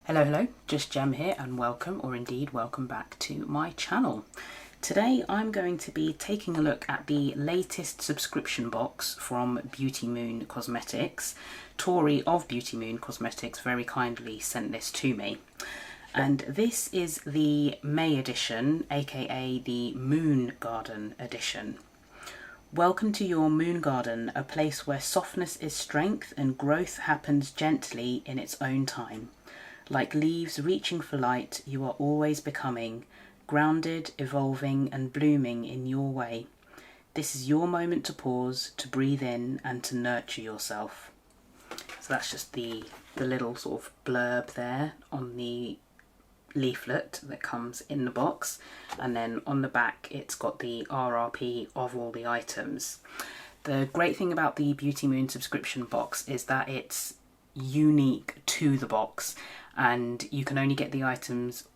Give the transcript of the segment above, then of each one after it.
Hello, JUSTJEM here and welcome, or indeed welcome back to my channel. Today I'm going to be taking a look at the latest subscription box from Beauty Moon Cosmetics. Tori of Beauty Moon Cosmetics very kindly sent this to me. And this is the May edition, aka the Moon Garden edition. Welcome to your Moon Garden, a place where softness is strength and growth happens gently in its own time. Like leaves reaching for light, you are always becoming, grounded, evolving and blooming in your way. This is your moment to pause, to breathe in and to nurture yourself. So that's just the little sort of blurb there on the leaflet that comes in the box. And then on the back it's got the RRP of all the items. The great thing about the Beauty Moon subscription box is that it's unique to the box, and you can only get the items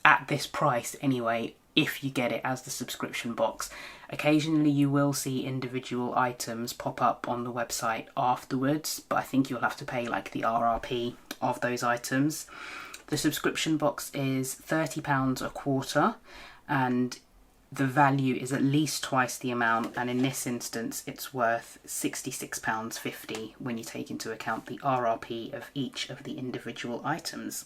at this price anyway if you get it as the subscription box. Occasionally you will see individual items pop up on the website afterwards, but I think you'll have to pay like the RRP of those items. The subscription box is £30 a quarter, and the value is at least twice the amount, and in this instance it's worth £66.50 when you take into account the RRP of each of the individual items.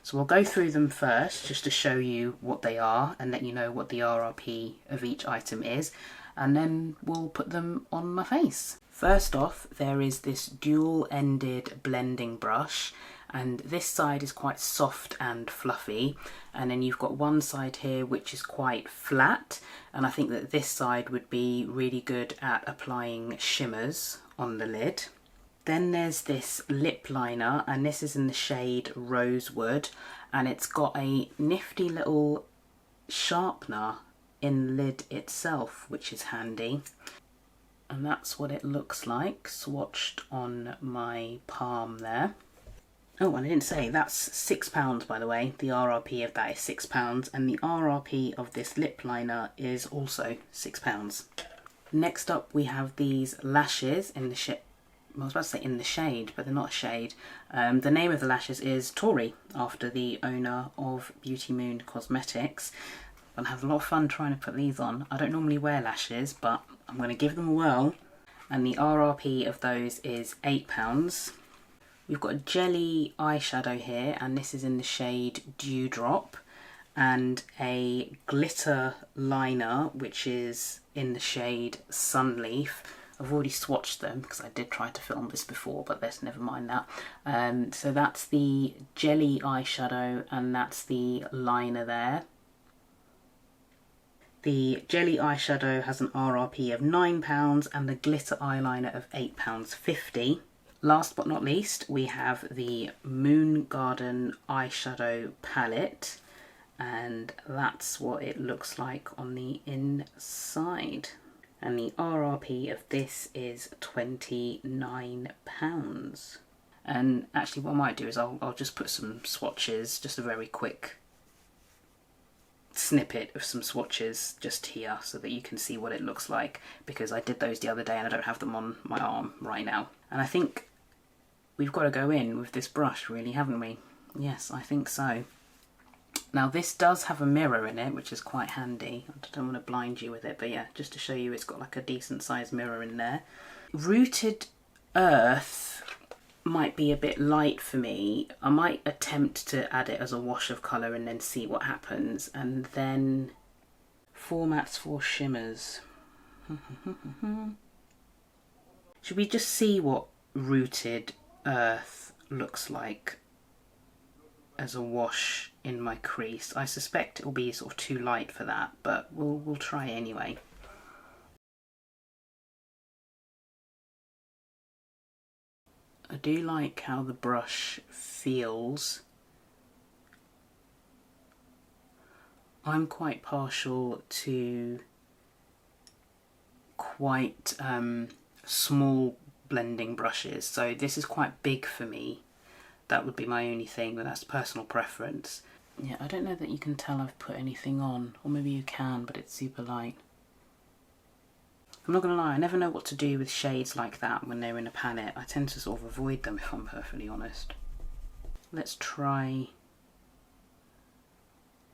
So we'll go through them first just to show you what they are and let you know what the RRP of each item is, and then we'll put them on my face. First off, there is this dual-ended blending brush, and this side is quite soft and fluffy, and then you've got one side here which is quite flat, and I think that this side would be really good at applying shimmers on the lid. Then there's this lip liner, and this is in the shade Rosewood, and it's got a nifty little sharpener in the lid itself, which is handy. And that's what it looks like swatched on my palm there. Oh, and I didn't say, that's £6 by the way. The RRP of that is £6, and the RRP of this lip liner is also £6. Next up we have these lashes in the shade. I was about to say in the shade, but they're not a shade. The name of the lashes is Tori, after the owner of Beauty Moon Cosmetics. I'll have a lot of fun trying to put these on. I don't normally wear lashes, but I'm going to give them a whirl. And the RRP of those is £8. We've got a jelly eyeshadow here, and this is in the shade Dewdrop, and a glitter liner which is in the shade Sunleaf. I've already swatched them because I did try to film this before, but let's never mind that. So that's the jelly eyeshadow and that's the liner there. The jelly eyeshadow has an RRP of £9 and the glitter eyeliner of £8.50. Last but not least, we have the Moon Garden eyeshadow palette, and that's what it looks like on the inside. And the RRP of this is £29. And actually what I might do is I'll just put some swatches, just a very quick snippet of some swatches just here so that you can see what it looks like, because I did those the other day and I don't have them on my arm right now. And I think we've got to go in with this brush really, haven't we? Yes, I think so. Now this does have a mirror in it, which is quite handy. I don't want to blind you with it, but yeah, just to show you it's got like a decent sized mirror in there. Rooted Earth might be a bit light for me. I might attempt to add it as a wash of colour and then see what happens. And then formats for shimmers. Should we just see what Rooted Earth looks like as a wash in my crease? I suspect it will be sort of too light for that, but we'll try anyway. I do like how the brush feels. I'm quite partial to quite small blending brushes, so this is quite big for me. That would be my only thing, but that's personal preference. Yeah, I don't know that you can tell I've put anything on, or maybe you can, but it's super light. I'm not gonna lie, I never know what to do with shades like that when they're in a palette. I tend to sort of avoid them if I'm perfectly honest. let's try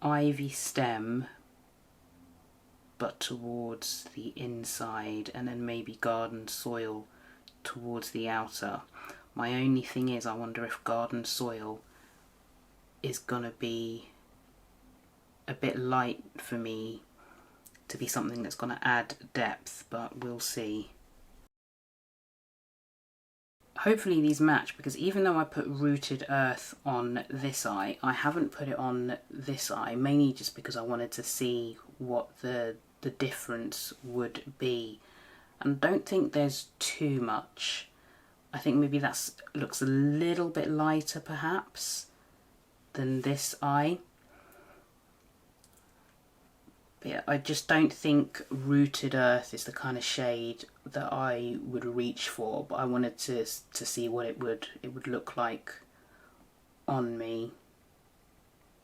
Ivy Stem, but towards the inside, and then maybe Garden Soil towards the outer. My only thing is, I wonder if Garden Soil is gonna be a bit light for me to be something that's gonna add depth, but we'll see. Hopefully these match, because even though I put Rooted Earth on this eye, I haven't put it on this eye, mainly just because I wanted to see what the difference would be. And I don't think there's too much. I think maybe that looks a little bit lighter perhaps than this eye. But yeah, I just don't think Rooted Earth is the kind of shade that I would reach for, but I wanted to see what it would look like on me.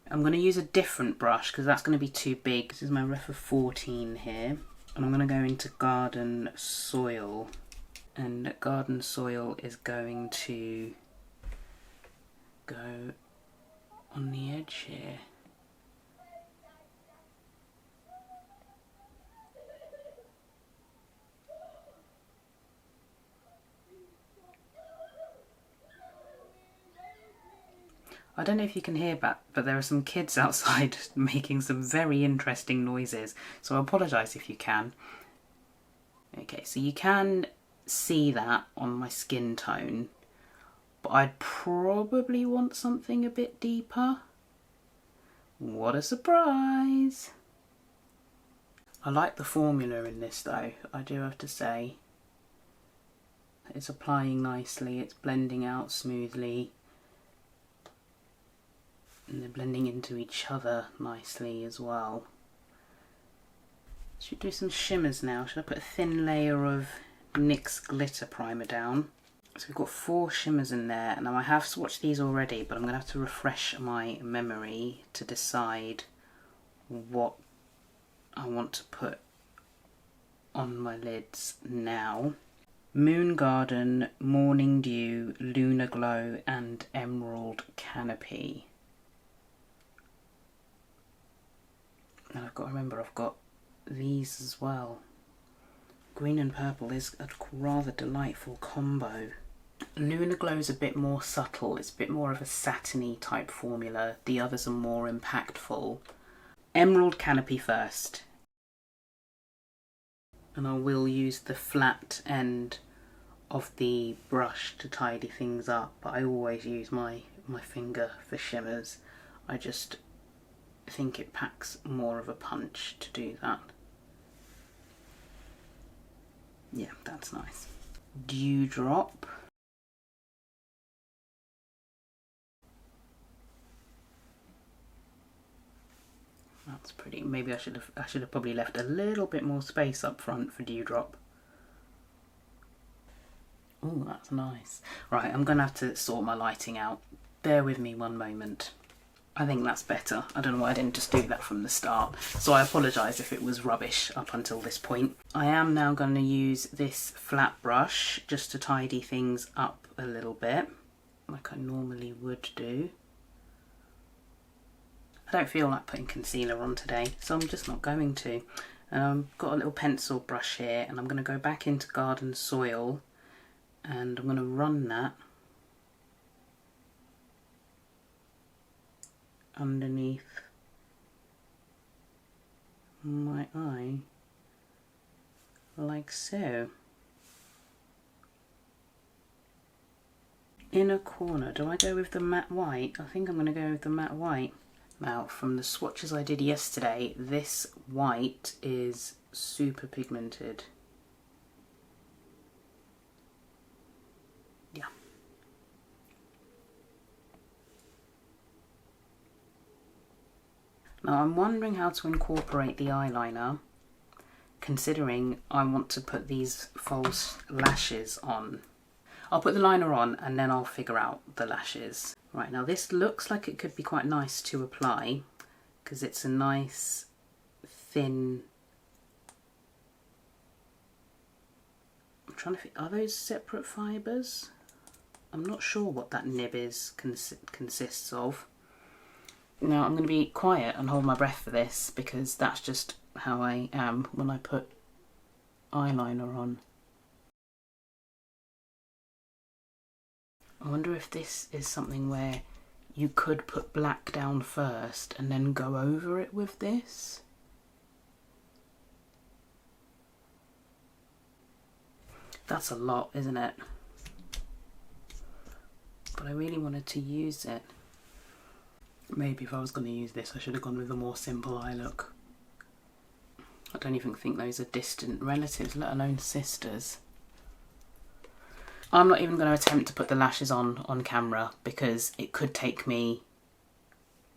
I'm going to use a different brush because that's going to be too big. This is my Refa 14 here, and I'm going to go into Garden Soil, and Garden Soil is going to go on the edge here. I don't know if you can hear that, but there are some kids outside making some very interesting noises, so I apologise if you can. Okay, so you can see that on my skin tone, but I'd probably want something a bit deeper. What a surprise! I like the formula in this though, I do have to say. It's applying nicely, it's blending out smoothly. And they're blending into each other nicely as well. Should do some shimmers now. Should I put a thin layer of NYX glitter primer down? So we've got 4 shimmers in there, and now I have swatched these already, but I'm going to have to refresh my memory to decide what I want to put on my lids now. Moon Garden, Morning Dew, Lunar Glow and Emerald Canopy. Now I've got to remember I've got these as well. Green and purple is a rather delightful combo. Lunar Glow is a bit more subtle, it's a bit more of a satiny type formula. The others are more impactful. Emerald Canopy first. And I will use the flat end of the brush to tidy things up, but I always use my finger for shimmers. I just think it packs more of a punch to do that. Yeah, that's nice. Dewdrop. That's pretty. Maybe I should have probably left a little bit more space up front for Dewdrop. Oh, that's nice. Right, I'm gonna have to sort my lighting out. Bear with me one moment. I think that's better. I don't know why I didn't just do that from the start. So I apologise if it was rubbish up until this point. I am now going to use this flat brush just to tidy things up a little bit, like I normally would do. I don't feel like putting concealer on today, so I'm just not going to. I've got a little pencil brush here, and I'm going to go back into Garden Soil, and I'm going to run that underneath my eye, like so. Inner corner, do I go with the matte white? I think I'm going to go with the matte white. Now, from the swatches I did yesterday, this white is super pigmented. Yeah. Now I'm wondering how to incorporate the eyeliner, considering I want to put these false lashes on. I'll put the liner on and then I'll figure out the lashes. Right, now this looks like it could be quite nice to apply because it's a nice thin... I'm trying to think, are those separate fibres? I'm not sure what that nib consists of. Now I'm going to be quiet and hold my breath for this because that's just how I am when I put eyeliner on. I wonder if this is something where you could put black down first and then go over it with this. That's a lot, isn't it? But I really wanted to use it. Maybe if I was going to use this, I should have gone with a more simple eye look. I don't even think those are distant relatives, let alone sisters. I'm not even going to attempt to put the lashes on camera because it could take me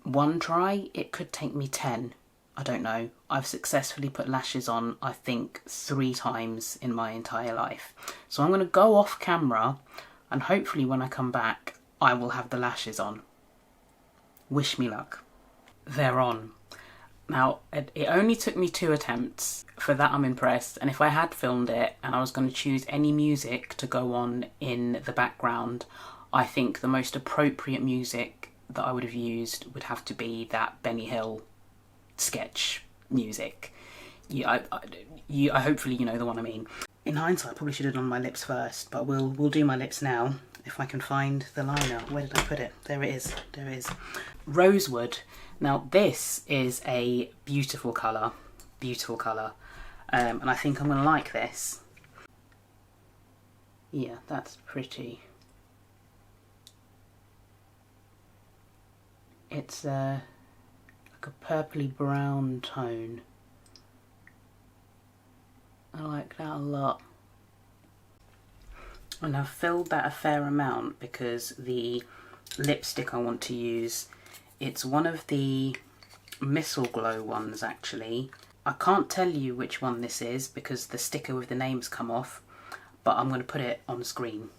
one try, it could take me 10. I don't know. I've successfully put lashes on, I think, 3 times in my entire life. So I'm going to go off camera and hopefully when I come back, I will have the lashes on. Wish me luck. They're on. Now, it only took me 2 attempts. For that, I'm impressed. And if I had filmed it and I was going to choose any music to go on in the background, I think the most appropriate music that I would have used would have to be that Benny Hill sketch music. Hopefully you know the one I mean. In hindsight, I probably should have done my lips first, but we'll do my lips now if I can find the liner. Where did I put it? There it is. There it is. Rosewood. Now this is a beautiful colour. Beautiful colour. And I think I'm going to like this. Yeah, that's pretty. It's like a purpley brown tone. I like that a lot. And I've filled that a fair amount because the lipstick I want to use, it's one of the Missile Glow ones actually. I can't tell you which one this is because the sticker with the names come off, but I'm going to put it on screen.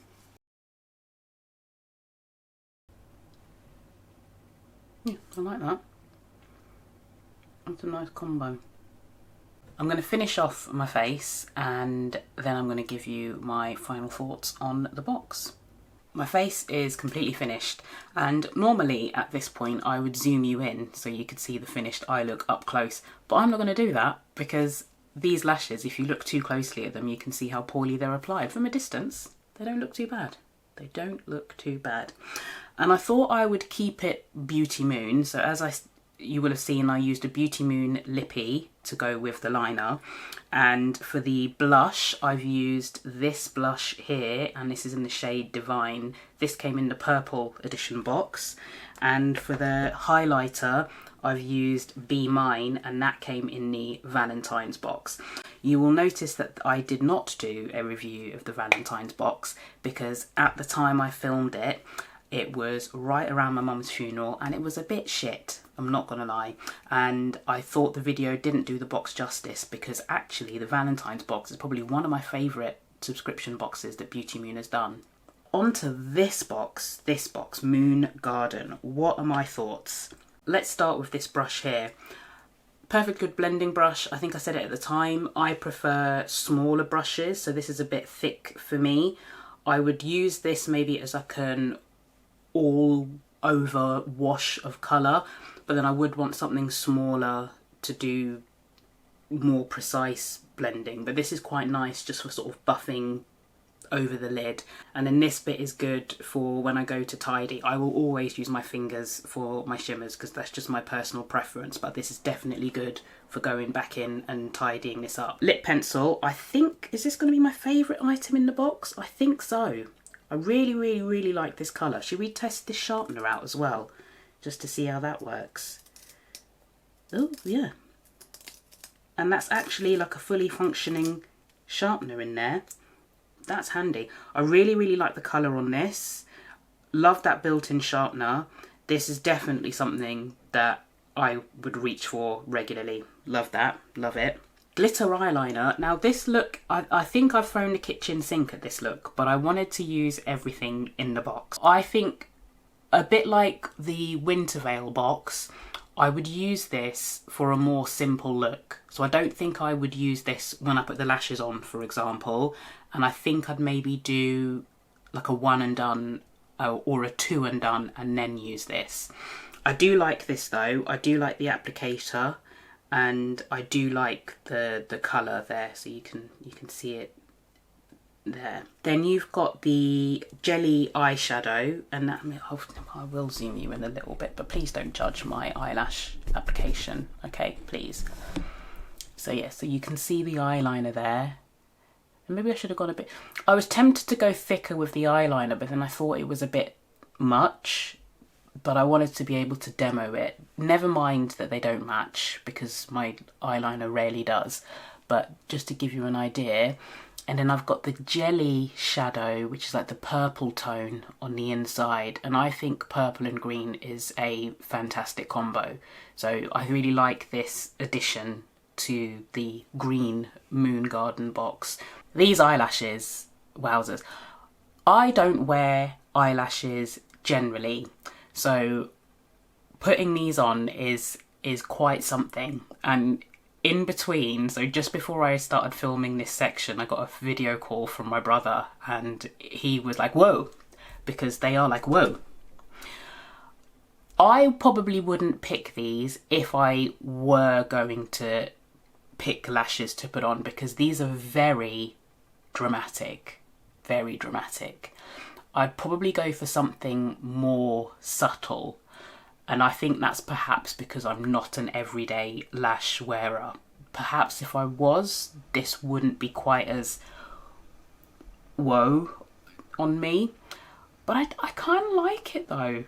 Yeah, I like that. That's a nice combo. I'm going to finish off my face and then I'm going to give you my final thoughts on the box. My face is completely finished, and normally at this point I would zoom you in so you could see the finished eye look up close, but I'm not going to do that because these lashes, if you look too closely at them, you can see how poorly they're applied. From a distance, they don't look too bad. They don't look too bad. And I thought I would keep it Beauty Moon, so as you will have seen, I used a Beauty Moon Lippy to go with the liner, and for the blush I've used this blush here, and this is in the shade Divine. This came in the purple edition box, and for the highlighter I've used Be Mine, and that came in the Valentine's box. You will notice that I did not do a review of the Valentine's box because at the time I filmed it, it was right around my mum's funeral and it was a bit shit, I'm not gonna lie, and I thought the video didn't do the box justice because actually the Valentine's box is probably one of my favourite subscription boxes that Beauty Moon has done. Onto this box, Moon Garden. What are my thoughts? Let's start with this brush here. Perfect good blending brush. I think I said it at the time, I prefer smaller brushes, so this is a bit thick for me. I would use this maybe as like an all over wash of colour, but then I would want something smaller to do more precise blending, but this is quite nice just for sort of buffing over the lid. And then this bit is good for when I go to tidy. I will always use my fingers for my shimmers because that's just my personal preference, but this is definitely good for going back in and tidying this up. Lip pencil, I think, is this going to be my favourite item in the box? I think so. I really like this colour. Should we test this sharpener out as well, just to see how that works? Oh, yeah. And that's actually like a fully functioning sharpener in there. That's handy. I really like the colour on this. Love that built-in sharpener. This is definitely something that I would reach for regularly. Love that. Love it. Glitter eyeliner. Now this look, I think I've thrown the kitchen sink at this look, but I wanted to use everything in the box. I think a bit like the Wintervale box, I would use this for a more simple look. So I don't think I would use this when I put the lashes on, for example, and I think I'd maybe do like a one and done or a two and done and then use this. I do like this though. I do like the applicator, and I do like the colour there, so you can see it there. Then you've got the jelly eyeshadow, and that, I will zoom you in a little bit, but please don't judge my eyelash application, okay, please. So yeah, so you can see the eyeliner there. And maybe I should have gone a bit, I was tempted to go thicker with the eyeliner, but then I thought it was a bit much, but I wanted to be able to demo it. Never mind that they don't match, because my eyeliner rarely does, but just to give you an idea. And then I've got the jelly shadow, which is like the purple tone on the inside. And I think purple and green is a fantastic combo. So I really like this addition to the green Moon Garden box. These eyelashes, wowzers. I don't wear eyelashes generally, so putting these on is quite something. And in between, so just before I started filming this section, I got a video call from my brother, and he was like, whoa, because they are like, whoa. I probably wouldn't pick these if I were going to pick lashes to put on, because these are very dramatic, very dramatic. I'd probably go for something more subtle. And I think that's perhaps because I'm not an everyday lash wearer. Perhaps if I was, this wouldn't be quite as whoa on me. But I kind of like it though.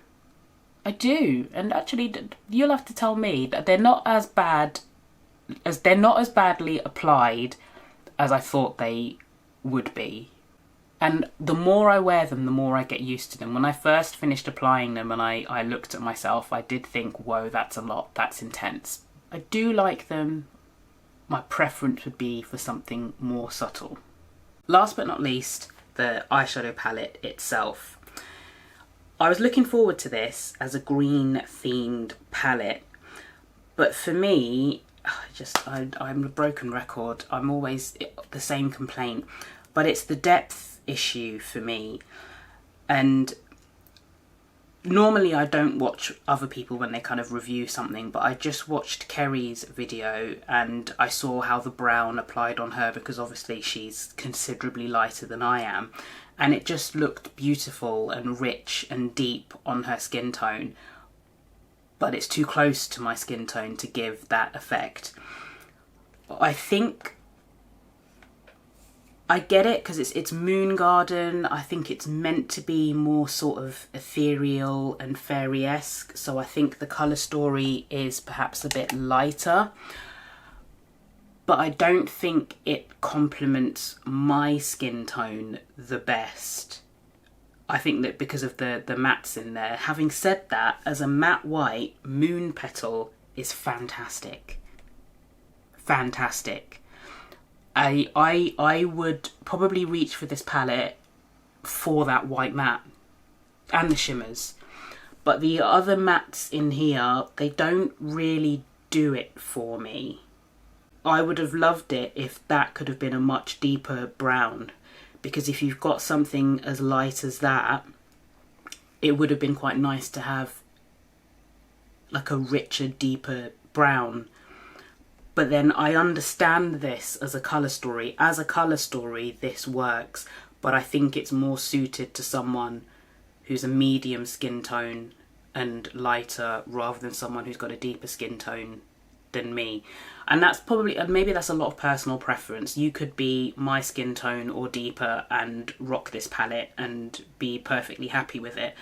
I do. And actually, you'll have to tell me that they're not as bad, as they're not as badly applied as I thought they would be. And the more I wear them, the more I get used to them. When I first finished applying them and I looked at myself, I did think, whoa, that's a lot, that's intense. I do like them. My preference would be for something more subtle. Last but not least, the eyeshadow palette itself. I was looking forward to this as a green themed palette, but for me, I'm a broken record. I'm always the same complaint, but it's the depth issue for me. And normally I don't watch other people when they kind of review something, but I just watched Kerry's video and I saw how the brown applied on her, because obviously she's considerably lighter than I am, and it just looked beautiful and rich and deep on her skin tone, but it's too close to my skin tone to give that effect. I think I get it, because it's Moon Garden. I think it's meant to be more sort of ethereal and fairy-esque, so I think the colour story is perhaps a bit lighter. But I don't think it complements my skin tone the best. I think that because of the mattes in there. Having said that, as a matte white, Moon Petal is fantastic. Fantastic. I would probably reach for this palette for that white matte and the shimmers, but the other mattes in here, they don't really do it for me. I would have loved it if that could have been a much deeper brown, because if you've got something as light as that, it would have been quite nice to have like a richer, deeper brown. But then I understand this as a colour story. As a colour story, this works, but I think it's more suited to someone who's a medium skin tone and lighter, rather than someone who's got a deeper skin tone than me. And that's probably, maybe that's a lot of personal preference. You could be my skin tone or deeper and rock this palette and be perfectly happy with it.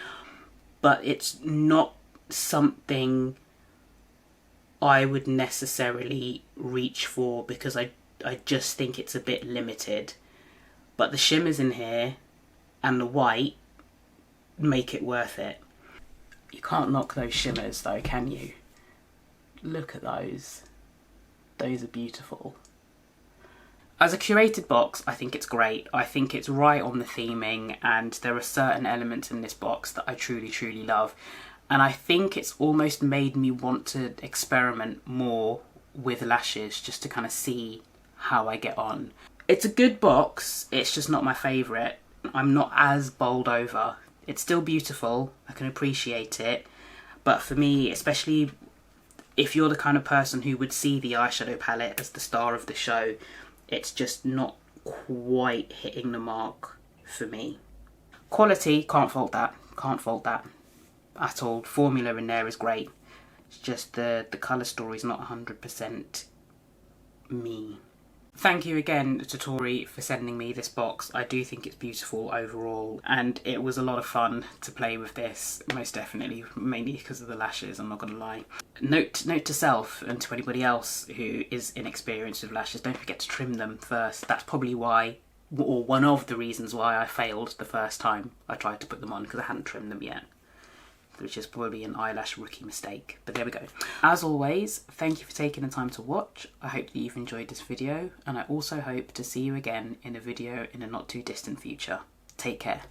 But it's not something I would necessarily reach for, because I just think it's a bit limited. But the shimmers in here and the white make it worth it. You can't knock those shimmers though, can you? Look at those. Those are beautiful. As a curated box, I think it's great. I think it's right on the theming, and there are certain elements in this box that I truly, truly love. And I think it's almost made me want to experiment more with lashes, just to kind of see how I get on. It's a good box, it's just not my favourite. I'm not as bowled over. It's still beautiful, I can appreciate it, but for me, especially if you're the kind of person who would see the eyeshadow palette as the star of the show, it's just not quite hitting the mark for me. Quality, can't fault that. Can't fault that at all. Formula in there is great. It's just the colour story is not 100% me. Thank you again to Tori for sending me this box. I do think it's beautiful overall, and it was a lot of fun to play with this, most definitely, mainly because of the lashes, I'm not going to lie. Note to self and to anybody else who is inexperienced with lashes, don't forget to trim them first. That's probably why, or one of the reasons why I failed the first time I tried to put them on, because I hadn't trimmed them yet, which is probably an eyelash rookie mistake, but there we go. As always, thank you for taking the time to watch. I hope that you've enjoyed this video, and I also hope to see you again in a video in a not too distant future. Take care.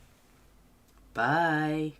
Bye.